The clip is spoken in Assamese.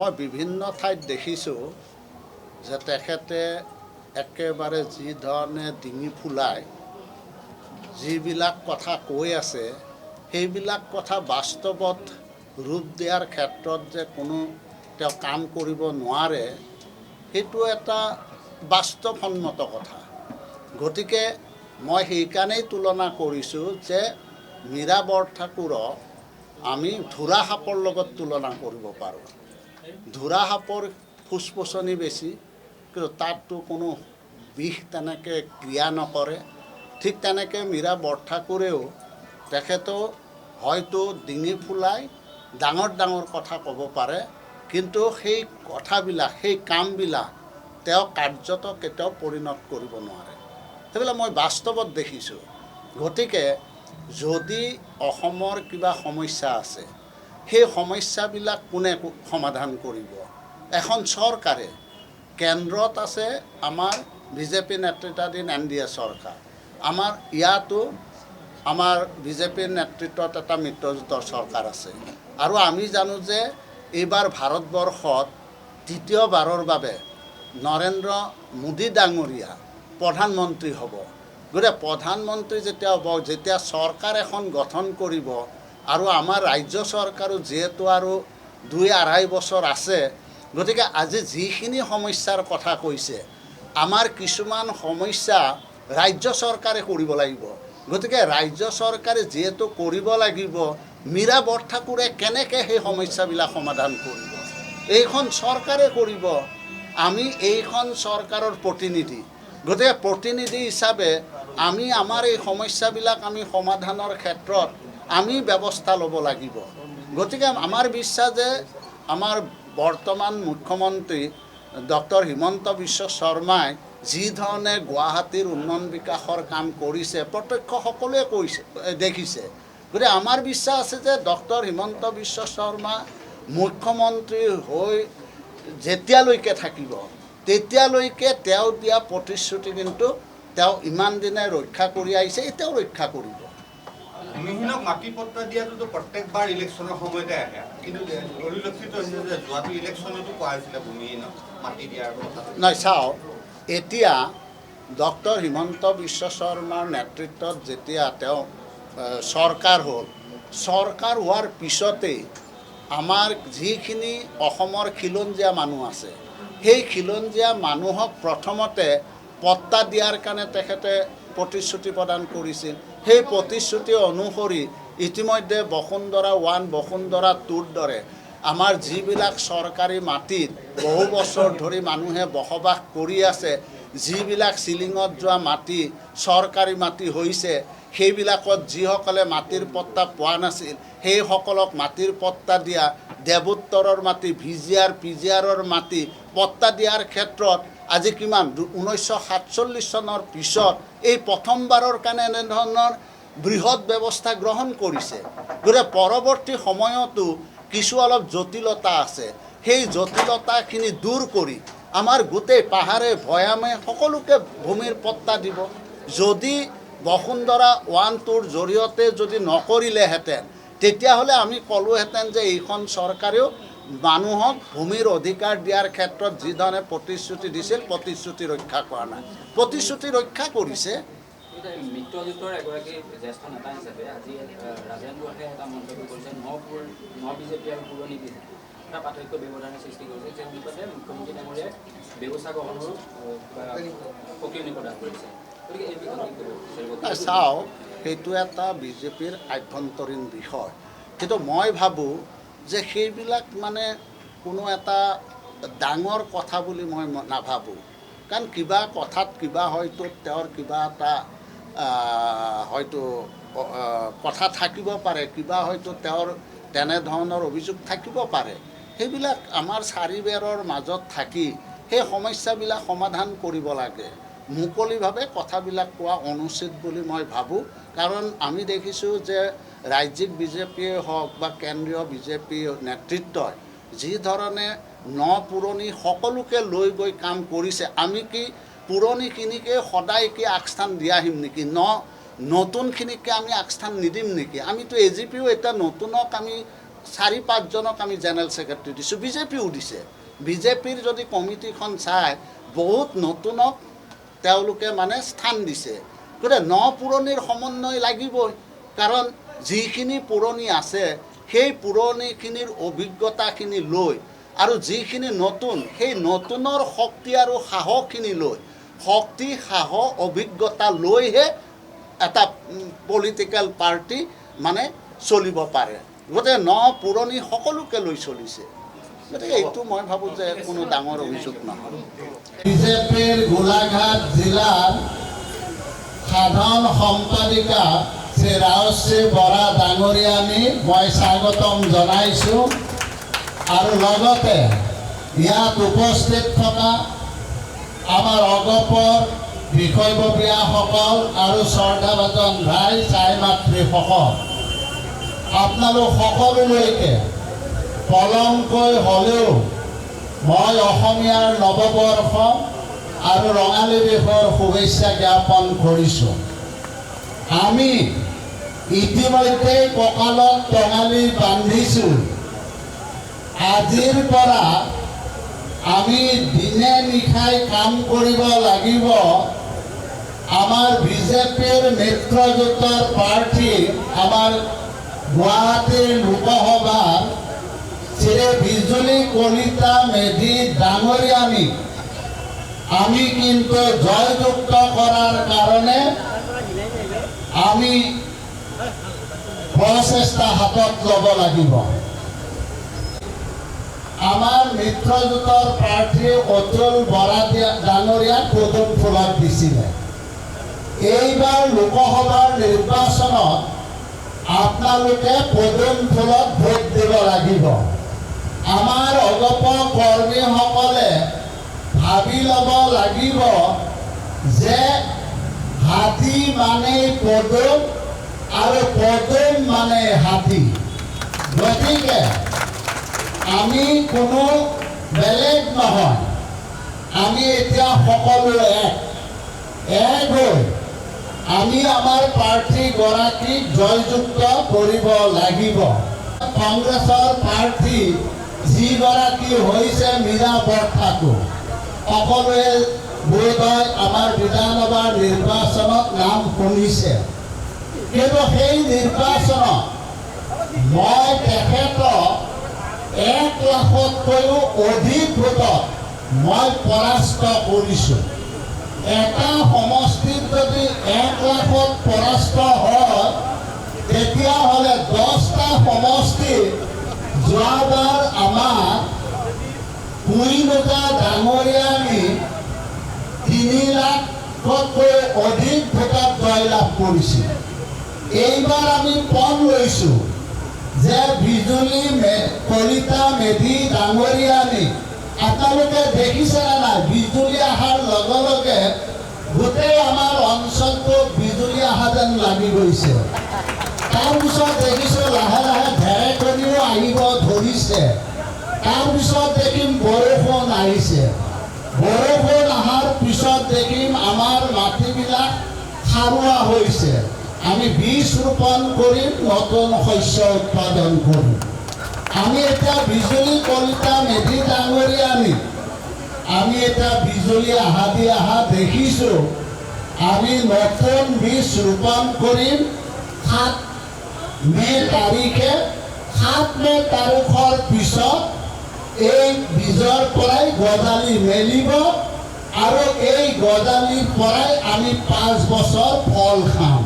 মই বিভিন্ন ঠাইত দেখিছোঁ যে তেখেতে একেবাৰে যি ধৰণে ডিঙি ফুলাই যিবিলাক কথা কৈ আছে সেইবিলাক কথা বাস্তৱত ৰূপ দিয়াৰ ক্ষেত্ৰত যে কোনো তেওঁ কাম কৰিব নোৱাৰে সেইটো এটা বাস্তৱসন্মত কথা। গতিকে মই সেইকাৰণেই তুলনা কৰিছোঁ যে মীৰা বৰঠাকুৰক আমি ধোঁৰা সাপৰ লগত তুলনা কৰিব পাৰোঁ। ধোঁৰা সাপৰ ফুচফুচনি বেছি, কিন্তু তাততো কোনো বিষ তেনেকৈ ক্ৰিয়া নকৰে। ঠিক তেনেকৈ মীৰা বৰঠাকুৰেও তেখেতেও হয়তো ডিঙি ফুলাই ডাঙৰ ডাঙৰ কথা ক'ব পাৰে, কিন্তু সেই কথাবিলাক সেই কামবিলাক তেওঁ কাৰ্যত কেতিয়াও পৰিণত কৰিব নোৱাৰে। সেইবিলাক মই বাস্তৱত দেখিছোঁ। গতিকে যদি অসমৰ কিবা সমস্যা আছে সেই সমস্যাবিলাক কোনে সমাধান কৰিব? এখন চৰকাৰে, কেন্দ্ৰত আছে আমাৰ বিজেপি নেতৃত্বাধীন NDA চৰকাৰ, আমাৰ ইয়াতো আমাৰ বিজেপিৰ নেতৃত্বত এটা মিত্ৰজোঁটৰ চৰকাৰ আছে। আৰু আমি জানো যে এইবাৰ ভাৰতবৰ্ষত তৃতীয়বাৰৰ বাবে নৰেন্দ্ৰ মোদী ডাঙৰীয়া প্ৰধানমন্ত্ৰী হ'ব। গতিকে প্ৰধানমন্ত্ৰী যেতিয়া হ'ব, যেতিয়া চৰকাৰ এখন গঠন কৰিব, আৰু আমাৰ ৰাজ্য চৰকাৰো যিহেতু আৰু 2-2.5 বছৰ আছে, গতিকে আজি যিখিনি সমস্যাৰ কথা কৈছে, আমাৰ কিছুমান সমস্যা ৰাজ্য চৰকাৰে কৰিব লাগিব। গতিকে ৰাজ্য চৰকাৰে যিহেতু কৰিব লাগিব, মীৰা বৰঠাকুৰে কেনেকৈ সেই সমস্যাবিলাক সমাধান কৰিব? এইখন চৰকাৰে কৰিব। আমি এইখন চৰকাৰৰ প্ৰতিনিধি। গতিকে প্ৰতিনিধি হিচাপে আমি আমাৰ এই সমস্যাবিলাক আমি সমাধানৰ ক্ষেত্ৰত আমি ব্যৱস্থা ল'ব লাগিব। গতিকে আমাৰ বিশ্বাস যে আমাৰ বৰ্তমান মুখ্যমন্ত্ৰী ডক্টৰ হিমন্ত বিশ্ব শৰ্মাই যি ধৰণে গুৱাহাটীৰ উন্নয়ন বিকাশৰ কাম কৰিছে প্ৰত্যক্ষ সকলোৱে কৈছে, দেখিছে। গতিকে আমাৰ বিশ্বাস আছে যে ডক্টৰ হিমন্ত বিশ্ব শৰ্মা মুখ্যমন্ত্ৰী হৈ যেতিয়ালৈকে থাকিব তেতিয়ালৈকে তেওঁ দিয়া প্ৰতিশ্ৰুতি কিন্তু তেওঁ ইমান দিনে ৰক্ষা কৰি আহিছে, এতিয়াও ৰক্ষা কৰিব। ভূমিহীনক মাটি পট্টা দিয়াটোতো প্ৰত্যেকবাৰ ইলেকশ্যনৰ সময়তে আহে, কিন্তু পৰিলক্ষিত হৈছে যে যোৱাটো ইলেকশ্যনতো কোৱা হৈছিলে ভূমিহীনক মাটি দিয়াৰ কথা। নাই, চাওক, এতিয়া ডক্টৰ হিমন্ত বিশ্ব শৰ্মাৰ নেতৃত্বত যেতিয়া তেওঁ চৰকাৰ হ'ল, চৰকাৰ হোৱাৰ পিছতেই আমাৰ যিখিনি অসমৰ খিলঞ্জীয়া মানুহ আছে সেই খিলঞ্জীয়া মানুহক প্ৰথমতে পট্টা দিয়াৰ কাৰণে তেখেতে প্ৰতিশ্ৰুতি প্ৰদান কৰিছিল। সেই প্ৰতিশ্ৰুতি অনুসৰি ইতিমধ্যে বসুন্ধৰা 1, বসুন্ধৰা 2ৰ দৰে আমাৰ যিবিলাক চৰকাৰী মাটিত বহু বছৰ ধৰি মানুহে বসবাস কৰি আছে, যিবিলাক চিলিঙত যোৱা মাটি চৰকাৰী মাটি হৈছে, সেইবিলাকত যিসকলে মাটিৰ পট্টা পোৱা নাছিল সেইসকলক মাটিৰ পট্টা দিয়া, দেৱোত্তৰৰ মাটি, VGR, PGRৰ মাটি পট্টা দিয়াৰ ক্ষেত্ৰত আজি কিমান 1947 চনৰ পিছত এই প্ৰথমবাৰৰ কাৰণে এনেধৰণৰ বৃহৎ ব্যৱস্থা গ্ৰহণ কৰিছে। গতিকে পৰৱৰ্তী সময়তো কিছু অলপ জটিলতা আছে, সেই জটিলতাখিনি দূৰ কৰি আমাৰ গোটেই পাহাৰে ভৈয়ামে সকলোকে ভূমিৰ পট্টা দিব। যদি বসুন্ধৰা 1, 2ৰ জৰিয়তে যদি নকৰিলেহেঁতেন তেতিয়াহ'লে আমি ক'লোহেঁতেন যে এইখন চৰকাৰেও মানুহক ভূমিৰ অধিকাৰ দিয়াৰ ক্ষেত্ৰত যিধৰণে প্ৰতিশ্ৰুতি দিছিল প্ৰতিশ্ৰুতি ৰক্ষা কৰা নাই। প্ৰতিশ্ৰুতি ৰক্ষা কৰিছে। মিত্ৰজোঁটৰ এগৰাকী জ্যেষ্ঠ নেতা হিচাপে আজি ৰাজেন বৰুৱাই এটা মন্তব্য কৰিছে, ন বিজেপি আৰু পুৰণি বিজেপি এটা পাৰ্থক্য ব্যৱধানৰ সৃষ্টি কৰিছে, যে অনুপাতে মুখ্যমন্ত্ৰী ডাঙৰীয়াই ব্যৱস্থা গ্ৰহণৰো সক্ৰিয় প্ৰদান কৰিছে। গতিকে এই বিষয়ে চাওক, সেইটো এটা বিজেপিৰ আভ্যন্তৰীণ বিষয়, কিন্তু মই ভাবোঁ যে সেইবিলাক মানে কোনো এটা ডাঙৰ কথা বুলি মই নাভাবোঁ। কাৰণ কিবা কথাত কিবা হয়তো তেওঁৰ কিবা এটা হয়তো কথা থাকিব পাৰে, কিবা হয়তো তেওঁৰ তেনেধৰণৰ অভিযোগ থাকিব পাৰে। সেইবিলাক আমাৰ চাৰিবেৰৰ মাজত থাকি সেই সমস্যাবিলাক সমাধান কৰিব লাগে। মুকলিভাৱে কথাবিলাক কোৱা অনুচিত বুলি মই ভাবোঁ। কাৰণ আমি দেখিছোঁ যে ৰাজ্যিক বিজেপিয়ে হওক বা কেন্দ্ৰীয় বিজেপি নেতৃত্বই যি ধৰণে পুৰণি সকলোকে লৈ গৈ কাম কৰিছে, আমি কি পুৰণিখিনিকে সদায় কি আগস্থান দি আহিম নেকি? নতুনখিনিকে আমি আগস্থান নিদিম নেকি? আমিতো AGPও এতিয়া নতুনক আমি 4-5জনক আমি জেনেৰেল ছেক্ৰেটাৰী দিছোঁ, বিজেপিও দিছে। বিজেপিৰ যদি কমিটিখন চাই বহুত নতুনক তেওঁলোকে মানে স্থান দিছে। গতিকে পুৰণিৰ সমন্বয় লাগিবই, কাৰণ যিখিনি পুৰণি আছে সেই পুৰণিখিনিৰ অভিজ্ঞতাখিনি লৈ আৰু যিখিনি নতুন সেই নতুনৰ শক্তি আৰু সাহসখিনি লৈ, শক্তি সাহস অভিজ্ঞতা লৈহে এটা পলিটিকেল পাৰ্টি মানে চলিব পাৰে। গতিকে পুৰণি সকলোকে লৈ চলিছে। গতিকে এইটো মই ভাবোঁ যে কোনো ডাঙৰ অভিযোগ নহয়। বিজেপিৰ গোলাঘাট জিলাৰ সাধাৰণ সম্পাদিকা শ্ৰী ৰাজশ্ৰী বৰা ডাঙৰীয়ানী মই স্বাগতম জনাইছোঁ। আৰু লগতে ইয়াত উপস্থিত থকা আমাৰ অগপৰ বিষয়ববীয়াসকল আৰু শ্ৰদ্ধাভাজন ভাই ছাই মাতৃসকল, আপোনালোক সকলোলৈকে পলমকৈ হ'লেও মই অসমীয়াৰ নৱবৰ্ষ আৰু ৰঙালী বিহুৰ শুভেচ্ছা জ্ঞাপন কৰিছোঁ। আমি ইতিমধ্যে কঁকালত টঙালি বান্ধিছোঁ। আজিৰ পৰা আমি দিনে নিশাই কাম কৰিব লাগিব। আমাৰ বিজেপিৰ মিত্ৰজোঁটৰ প্ৰাৰ্থী আমাৰ গুৱাহাটীৰ লোকসভাৰ শ্ৰী বিজুলী কলিতা মেধি ডাঙৰীয়ানী আমি কিন্তু জয়যুক্ত কৰাৰ কাৰণে আমি প্ৰচেষ্টা হাতত ল'ব লাগিব। আমাৰ মিত্ৰজোঁটৰ প্ৰাৰ্থী অতুল বৰা ডাঙৰীয়াক পদুম ফুলত দিছিলে। এইবাৰ লোকসভাৰ নিৰ্বাচনত আপোনালোকে পদুম ফুলত ভোট দিব লাগিব। আমাৰ অগপ কৰ্মীসকলে ভাবি ল'ব লাগিব যে হাতী মানে পদুম আৰু পদুম মানে হাতী। গতিকে আমি কোনো বেলেগ নহয়, আমি এতিয়া সকলো এক হৈ আমি আমাৰ প্ৰাৰ্থীগৰাকীক জয়যুক্ত কৰিব লাগিব। কংগ্ৰেছৰ প্ৰাৰ্থী যিগৰাকী হৈছে মীৰা বৰঠাকুৰ, সকলোৱে বোধহয় আমাৰ বিধানসভাৰ নিৰ্বাচনত নাম শুনিছে। কিন্তু সেই নিৰ্বাচনত মই তেখেতক 1 লাখতকৈও অধিক ভোটত মই পৰাস্ত কৰিছোঁ। এটা সমষ্টিত যদি 1 লাখত পৰাস্ত হয়, তেতিয়াহ'লে 10টা সমষ্টি যোৱাবাৰ আমাৰ কুইনজা ডাঙৰীয়ানী 3 লাখতকৈ অধিক ভোটত জয়লাভ কৰিছিল। এইবাৰ আমি পণ লৈছোঁ যে বিজুলী কলিতা মেধি ডাঙৰীয়ানী আপোনালোকে দেখিছেনে নাই? বিজুলী অহাৰ লগে লগে গোটেই আমাৰ অঞ্চলটো বিজুলী অহা যেন লাগি গৈছে। তাৰপিছত দেখিছোঁ লাহে লাহে ঢেৰেকনিও আহিব ধৰিছে। তাৰপিছত দেখিম বৰষুণ আহিছে। বৰষুণ অহাৰ পিছত দেখিম আমাৰ মাটিবিলাক সাৰুৱা হৈছে। আমি বীজ ৰোপণ কৰিম, নতুন শস্য উৎপাদন কৰিম। আমি এতিয়া বিজুলী কলিতা মেধি ডাঙৰীয়ানী আমি এতিয়া বিজুলী অহা দেখিছোঁ। আমি নতুন বীজ ৰোপণ কৰিম 7 মে তাৰিখে। 7 মে তাৰিখৰ পিছত এই বীজৰ পৰাই গজালি মেলিব আৰু এই গজালিৰ পৰাই আমি 5 বছৰ ফল খাম।